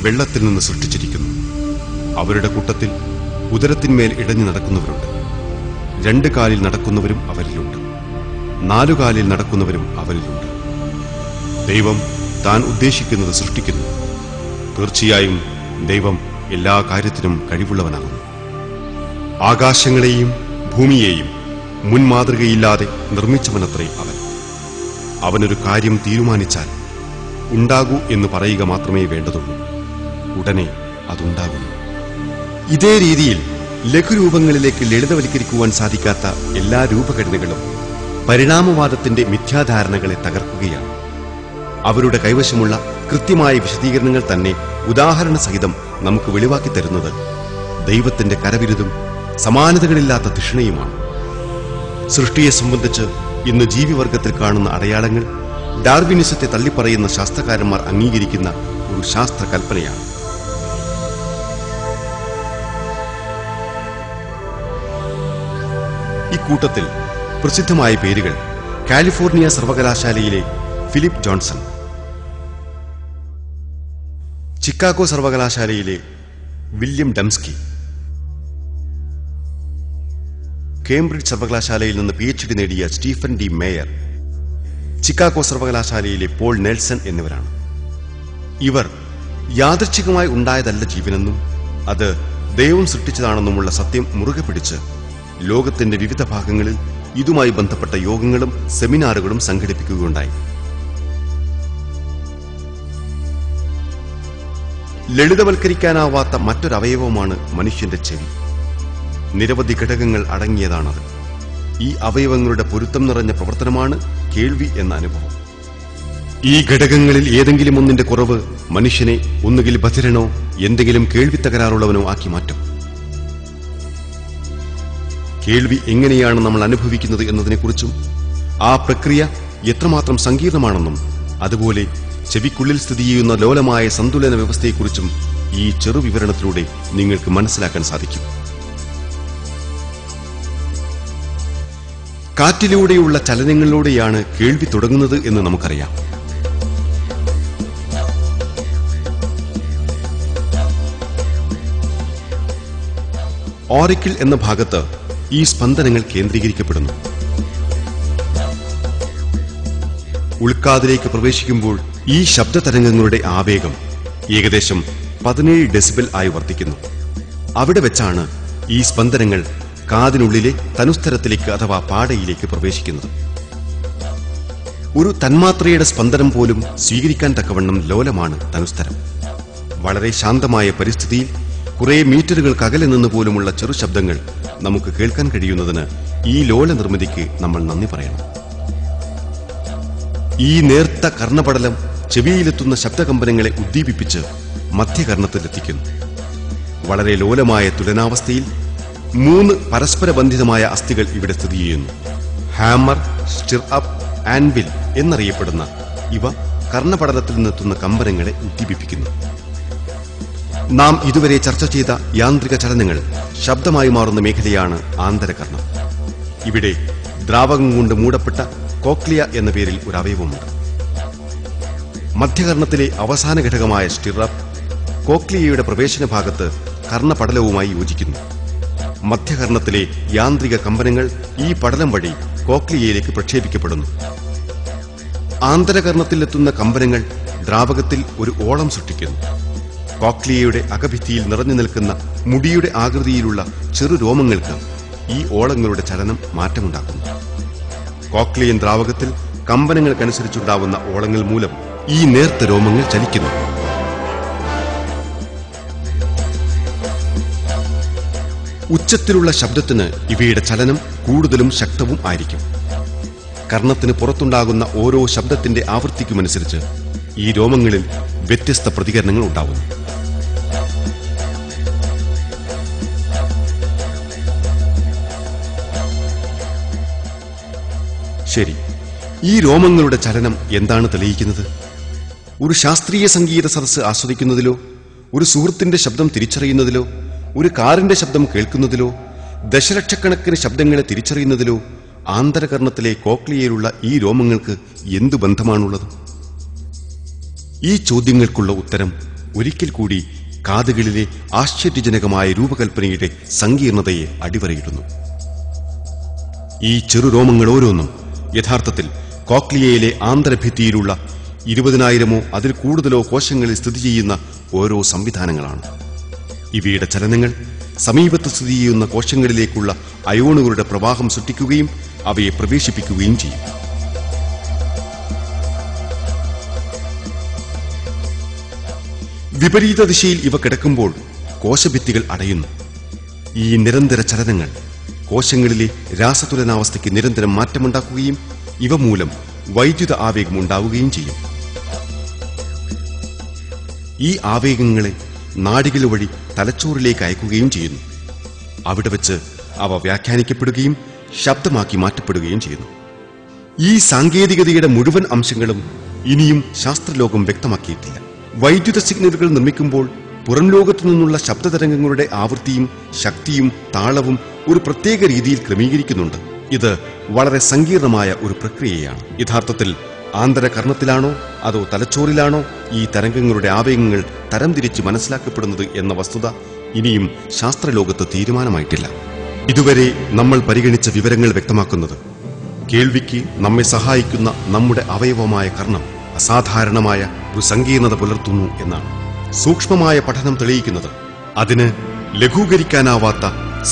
വെള്ളത്തിൽ നിന്ന് സൃഷ്ടിച്ചിരിക്കുന്നു. അവരുടെ കൂട്ടത്തിൽ ഉദരത്തിന്മേൽ ഇടഞ്ഞു നടക്കുന്നവരുണ്ട്. 2 കാലിൽ നടക്കുന്നവരും അവരിലുണ്ട്. 4 കാലിൽ നടക്കുന്നവരും അവരിലുണ്ട്. ദൈവം താൻ ഉദ്ദേശിക്കുന്നത് സൃഷ്ടിക്കുന്നു. തീർച്ചയായും ദൈവം എല്ലാ കാര്യത്തിനും കഴിവുള്ളവനാകുന്നു. ആകാശങ്ങളെയും ഭൂമിയെയും മുൻമാതൃകയില്ലാതെ നിർമ്മിച്ചവനത്രേ അവൻ. അവനൊരു കാര്യം തീരുമാനിച്ചാൽ ഉണ്ടാകൂ എന്ന് പറയുക മാത്രമേ വേണ്ടതുള്ളൂ. ഉടനെ അതുണ്ടാകുന്നു. ഇതേ രീതിയിൽ ലഘുരൂപങ്ങളിലേക്ക് ലളിതവൽക്കരിക്കുവാൻ സാധിക്കാത്ത എല്ലാ രൂപഘടനകളും പരിണാമവാദത്തിന്റെ മിഥ്യാധാരണകളെ തകർക്കുകയാണ്. അവരുടെ കൈവശമുള്ള കൃത്യമായ വിശദീകരണങ്ങൾ തന്നെ ഉദാഹരണ സഹിതം നമുക്ക് വെളിവാക്കി തരുന്നത് ദൈവത്തിന്റെ കരവിരുതും സമാനതകളില്ലാത്ത തൃഷ്ണയുമാണ്. സൃഷ്ടിയെ സംബന്ധിച്ച് ഇന്ന് ജീവിവർഗത്തിൽ കാണുന്ന അടയാളങ്ങൾ ഡാർവിനിസത്തെ തള്ളിപ്പറയുന്ന ശാസ്ത്രകാരന്മാർ അംഗീകരിക്കുന്ന ഒരു ശാസ്ത്ര കൽപ്പനയാണ്. ഇക്കൂട്ടത്തിൽ പ്രസിദ്ധമായ പേരുകൾ കാലിഫോർണിയ സർവകലാശാലയിലെ ഫിലിപ്പ് ജോൺസൺ, ചിക്കാഗോ സർവകലാശാലയിലെ വില്യം ഡംസ്കി, കേംബ്രിഡ്ജ് സർവകലാശാലയിൽ നിന്ന് PhD നേടിയ സ്റ്റീഫൻ ഡി മേയർ, ചിക്കാഗോ സർവകലാശാലയിലെ പോൾ നെൽസൺ എന്നിവരാണ്. ഇവർ യാദൃച്ഛികമായി ഉണ്ടായതല്ല ജീവനെന്നും അത് ദൈവം സൃഷ്ടിച്ചതാണെന്നുമുള്ള സത്യം മുറുകെ പിടിച്ച് ലോകത്തിന്റെ വിവിധ ഭാഗങ്ങളിൽ ഇതുമായി ബന്ധപ്പെട്ട യോഗങ്ങളും സെമിനാറുകളും സംഘടിപ്പിക്കുകയുണ്ടായി. ലളിതവൽക്കരിക്കാനാവാത്ത മറ്റൊരവയവമാണ് മനുഷ്യന്റെ ചെവി. നിരവധി ഘടകങ്ങൾ അടങ്ങിയതാണത്. ഈ അവയവങ്ങളുടെ പൊരുത്തം നിറഞ്ഞ പ്രവർത്തനമാണ് കേൾവി എന്ന അനുഭവം. ഈ ഘടകങ്ങളിൽ ഏതെങ്കിലും ഒന്നിന്റെ കുറവ് മനുഷ്യനെ ഒന്നുകിൽ ബധിരനോ എന്തെങ്കിലും കേൾവി തകരാറുള്ളവനോ ആക്കി മാറ്റും. കേൾവി എങ്ങനെയാണ് നമ്മൾ അനുഭവിക്കുന്നത് എന്നതിനെക്കുറിച്ചും ആ പ്രക്രിയ എത്രമാത്രം സങ്കീർണമാണെന്നും അതുപോലെ ചെവിക്കുള്ളിൽ സ്ഥിതി ചെയ്യുന്ന ലോലമായ സന്തുലന വ്യവസ്ഥയെക്കുറിച്ചും ഈ ചെറുവിവരണത്തിലൂടെ നിങ്ങൾക്ക് മനസ്സിലാക്കാൻ സാധിക്കും. കാറ്റിലൂടെയുള്ള ചലനങ്ങളിലൂടെയാണ് കേൾവി തുടങ്ങുന്നത് എന്ന് നമുക്കറിയാം. ഓറിക്കിൾ എന്ന ഭാഗത്ത് ഈ സ്പന്ദനങ്ങൾ കേന്ദ്രീകരിക്കപ്പെടുന്നു. ഉൾക്കാതിലേക്ക് പ്രവേശിക്കുമ്പോൾ ഈ ശബ്ദതരംഗങ്ങളുടെ ആവേഗം ഏകദേശം 17 ഡെസിബൽ ആയി വർദ്ധിക്കുന്നു. അവിടെ വെച്ചാണ് ഈ സ്പന്ദനങ്ങൾ കാതിനുള്ളിലെ തനുസ്തരത്തിലേക്ക് അഥവാ പാടയിലേക്ക് പ്രവേശിക്കുന്നത്. ഒരു തന്മാത്രയുടെ സ്പന്ദനം പോലും സ്വീകരിക്കാൻ തക്കവണ്ണം ലോലമാണ് തനുസ്തരം. വളരെ ശാന്തമായ പരിസ്ഥിതിയിൽ കുറെ മീറ്ററുകൾക്ക് അകലെ നിന്ന് പോലുമുള്ള ചെറു ശബ്ദങ്ങൾ നമുക്ക് കേൾക്കാൻ കഴിയുന്നതിന് ഈ ലോല നിർമ്മിതിക്ക് നമ്മൾ നന്ദി പറയണം. ഈ നേർത്ത കർണപടലം ചെവിയിലെത്തുന്ന ശബ്ദകമ്പനങ്ങളെ ഉദ്ദീപിപ്പിച്ച് മധ്യകർണത്തിലെത്തിക്കുന്നു. വളരെ ലോലമായ തുലനാവസ്ഥയിൽ 3 പരസ്പരബന്ധിതമായ അസ്ഥികൾ ഇവിടെ സ്ഥിതി ചെയ്യുന്നു. ഹാമർ, സ്റ്റിർഅപ്പ്, ആൻവിൽ എന്നറിയപ്പെടുന്ന ഇവ കർണപടലത്തിൽ നിന്നെത്തുന്ന കമ്പനങ്ങളെ ഉദ്ദീപിപ്പിക്കുന്നു. നാം ഇതുവരെ ചർച്ച ചെയ്ത യാന്ത്രിക ചലനങ്ങൾ ശബ്ദമായി മാറുന്ന മേഖലയാണ് ആന്തരകർണം. ഇവിടെ ദ്രാവകം കൊണ്ട് മൂടപ്പെട്ട കോക്ലിയ എന്ന പേരിൽ ഒരു അവയവമുണ്ട്. മധ്യകർണത്തിലെ അവസാന ഘടകമായ സ്റ്റിറപ്പ് കോക്ലിയയുടെ പ്രവേശന ഭാഗത്ത് കർണപടലവുമായി യോജിക്കുന്നു. മധ്യകർണത്തിലെ യാന്ത്രിക കമ്പനങ്ങൾ ഈ പടലം വഴി കോക്ലിയയിലേക്ക് പ്രക്ഷേപിക്കപ്പെടുന്നു. ആന്തരകർണത്തിലെത്തുന്ന കമ്പനങ്ങൾ ദ്രാവകത്തിൽ ഒരു ഓളം സൃഷ്ടിക്കുന്നു. കോക്ലിയയുടെ അകഭിത്തിയിൽ നിറഞ്ഞു നിൽക്കുന്ന മുടിയുടെ ആകൃതിയിലുള്ള ചെറു രോമങ്ങൾക്ക് ഈ ഓളങ്ങളുടെ ചലനം മാറ്റമുണ്ടാക്കുന്നു. കോക്ലിയൻ ദ്രാവകത്തിൽ കമ്പനങ്ങൾക്കനുസരിച്ചുണ്ടാവുന്ന ഓളങ്ങൾ മൂലം ഈ നേർത്ത രോമങ്ങൾ ചലിക്കുന്നു. ഉച്ചത്തിലുള്ള ശബ്ദത്തിന് ഇവയുടെ ചലനം കൂടുതലും ശക്തവും ആയിരിക്കും. കർണത്തിന് പുറത്തുണ്ടാകുന്ന ഓരോ ശബ്ദത്തിന്റെ ആവൃത്തിക്കുമനുസരിച്ച് ഈ രോമങ്ങളിൽ വ്യത്യസ്ത പ്രതികരണങ്ങൾ ഉണ്ടാവുന്നു. ശരി, ഈ രോമങ്ങളുടെ ചലനം എന്താണ് തെളിയിക്കുന്നത്? ഒരു ശാസ്ത്രീയ സംഗീത സദസ്സ് ആസ്വദിക്കുന്നതിലോ, ഒരു സുഹൃത്തിന്റെ ശബ്ദം തിരിച്ചറിയുന്നതിലോ, ഒരു കാറിന്റെ ശബ്ദം കേൾക്കുന്നതിലോ, ദശലക്ഷക്കണക്കിന് ശബ്ദങ്ങളെ തിരിച്ചറിയുന്നതിലോ ആന്തരകർണത്തിലെ കോക്ലിയയിലുള്ള ഈ രോമങ്ങൾക്ക് എന്തു ബന്ധമാണുള്ളത്? ഈ ചോദ്യങ്ങൾക്കുള്ള ഉത്തരം ഒരിക്കൽ കൂടി കാതുകളിലെ ആശ്ചര്യജനകമായ രൂപകൽപ്പനയുടെ സങ്കീർണതയെ അടിവരയിടുന്നു. ഈ ചെറുരോമങ്ങൾ ഓരോന്നും യഥാർത്ഥത്തിൽ കോക്ലിയയിലെ ആന്തരഭിത്തിയിലുള്ള 20,000-ഓ അതിൽ കൂടുതലോ കോശങ്ങളിൽ സ്ഥിതി ചെയ്യുന്ന ഓരോ സംവിധാനങ്ങളാണ്. ഇവയുടെ ചലനങ്ങൾ സമീപത്ത് സ്ഥിതി ചെയ്യുന്ന കോശങ്ങളിലേക്കുള്ള അയോണുകളുടെ പ്രവാഹം സൃഷ്ടിക്കുകയും അവയെ പ്രവേശിപ്പിക്കുകയും ചെയ്യും. വിപരീത ദിശയിൽ ഇവ കിടക്കുമ്പോൾ കോശഭിത്തികൾ അടയുന്നു. ഈ നിരന്തര ചലനങ്ങൾ കോശങ്ങളിലെ രാസതുലനാവസ്ഥയ്ക്ക് നിരന്തരം മാറ്റമുണ്ടാക്കുകയും ഇവ മൂലം വൈദ്യുത ആവേഗം ഉണ്ടാവുകയും ചെയ്യും. ഈ ആവേഗങ്ങളെ നാഡികൾ വഴി തലച്ചോറിലേക്ക് അയക്കുകയും ചെയ്യുന്നു. അവിടെ വെച്ച് അവ വ്യാഖ്യാനിക്കപ്പെടുകയും ശബ്ദമാക്കി മാറ്റപ്പെടുകയും ചെയ്യുന്നു. ഈ സാങ്കേതികതയുടെ മുഴുവൻ അംശങ്ങളും ഇനിയും ശാസ്ത്രലോകം വ്യക്തമാക്കിയിട്ടില്ല. വൈദ്യുത സിഗ്നലുകൾ നിർമ്മിക്കുമ്പോൾ പുറം ലോകത്തു നിന്നുള്ള ശബ്ദതരംഗങ്ങളുടെ ആവൃത്തിയും ശക്തിയും താളവും ഒരു പ്രത്യേക രീതിയിൽ ക്രമീകരിക്കുന്നുണ്ട്. ഇത് വളരെ സങ്കീർണമായ ഒരു പ്രക്രിയയാണ്. യഥാർത്ഥത്തിൽ ആന്തരകർണത്തിലാണോ അതോ തലച്ചോറിലാണോ ഈ തരംഗങ്ങളുടെ ആവേഗങ്ങൾ തരംതിരിച്ച് മനസ്സിലാക്കപ്പെടുന്നത് എന്ന വസ്തുത ഇനിയും ശാസ്ത്രലോകത്ത് തീരുമാനമായിട്ടില്ല. ഇതുവരെ നമ്മൾ പരിഗണിച്ച വിവരങ്ങൾ വ്യക്തമാക്കുന്നത് കേൾവിക്ക് നമ്മെ സഹായിക്കുന്ന നമ്മുടെ അവയവമായ കർണം അസാധാരണമായ ഒരു സങ്കീർണത പുലർത്തുന്നു എന്നാണ്. സൂക്ഷ്മമായ പഠനം തെളിയിക്കുന്നത് അതിന് ലഘൂകരിക്കാനാവാത്ത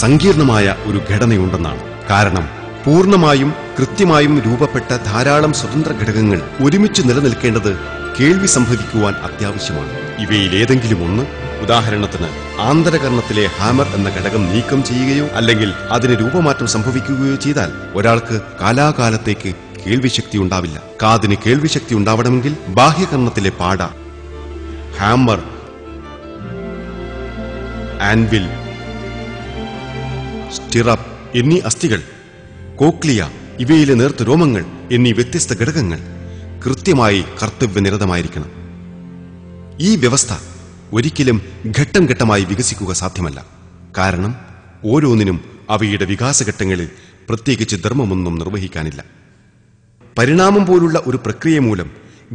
സങ്കീർണമായ ഒരു ഘടനയുണ്ടെന്നാണ്. കാരണം പൂർണ്ണമായും കൃത്യമായും രൂപപ്പെട്ട ധാരാളം സ്വതന്ത്ര ഘടകങ്ങൾ ഒരുമിച്ച് നിലനിൽക്കേണ്ടത് കേൾവി സംഭവിക്കുവാൻ അത്യാവശ്യമാണ്. ഇവയിലേതെങ്കിലും ഒന്ന്, ഉദാഹരണത്തിന് ആന്തരകർണത്തിലെ ഹാമർ എന്ന ഘടകം നീക്കം ചെയ്യുകയോ അല്ലെങ്കിൽ അതിന് രൂപമാറ്റം സംഭവിക്കുകയോ ചെയ്താൽ ഒരാൾക്ക് കാലാകാലത്തേക്ക് കേൾവിശക്തി ഉണ്ടാവില്ല. കാതിന് കേൾവിശക്തി ഉണ്ടാവണമെങ്കിൽ ബാഹ്യകർണത്തിലെ പാട, ഹാമർ, ആൻവിൽ, സ്റ്റിറപ്പ് എന്നീ അസ്ഥികൾ, കോക്ലിയ, ഇവയിലെ നേർത്ത രോമങ്ങൾ എന്നീ വ്യത്യസ്ത ഘടകങ്ങൾ കൃത്യമായി കർത്തവ്യനിരതമായിരിക്കണം. ഈ വ്യവസ്ഥ ഒരിക്കലും ഘട്ടം ഘട്ടമായി വികസിക്കുക സാധ്യമല്ല. കാരണം ഓരോന്നിനും അവയുടെ വികാസഘട്ടങ്ങളിൽ പ്രത്യേകിച്ച് ധർമ്മമൊന്നും നിർവഹിക്കാനില്ല. പരിണാമം പോലുള്ള ഒരു പ്രക്രിയ മൂലം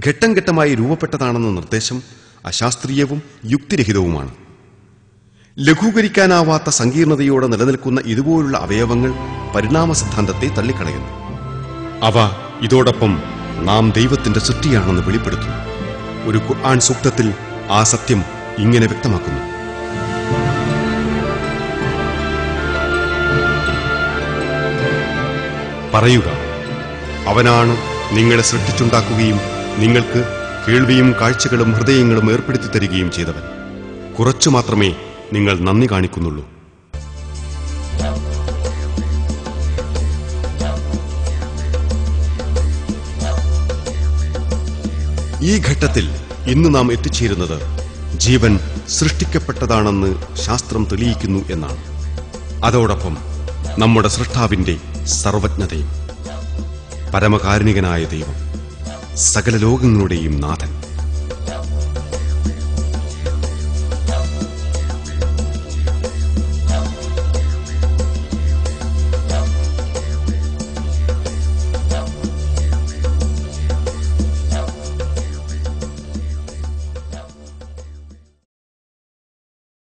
ഘട്ടം ഘട്ടമായി രൂപപ്പെട്ടതാണെന്ന നിർദ്ദേശം അശാസ്ത്രീയവും യുക്തിരഹിതവുമാണ്. ലഘൂകരിക്കാനാവാത്ത സങ്കീർണതയോടെ നിലനിൽക്കുന്ന ഇതുപോലുള്ള അവയവങ്ങൾ പരിണാമ സിദ്ധാന്തത്തെ തള്ളിക്കളയുന്നു. അവ ഇതോടൊപ്പം നാം ദൈവത്തിന്റെ സൃഷ്ടിയാണെന്ന് വെളിപ്പെടുത്തുന്നു. ഒരു ഖുർആൻ സൂക്തത്തിൽ ആ സത്യം ഇങ്ങനെ വ്യക്തമാക്കുന്നു: പറയുക, അവനാണ് നിങ്ങളെ സൃഷ്ടിച്ചുണ്ടാക്കുകയും നിങ്ങൾക്ക് കേൾവിയും കാഴ്ചകളും ഹൃദയങ്ങളും ഏർപ്പെടുത്തി തരികയും ചെയ്തവൻ. കുറച്ചു മാത്രമേ നിങ്ങൾ നന്ദി കാണിക്കുന്നുള്ളൂ. ഈ ഘട്ടത്തിൽ ഇന്ന് നാം എത്തിച്ചേരുന്നത് ജീവൻ സൃഷ്ടിക്കപ്പെട്ടതാണെന്ന് ശാസ്ത്രം തെളിയിക്കുന്നു എന്നാണ്. അതോടൊപ്പം നമ്മുടെ സൃഷ്ടാവിന്റെ സർവജ്ഞതയും. പരമകാരുണികനായ ദൈവം, സകല ലോകങ്ങളുടെയും നാഥൻ.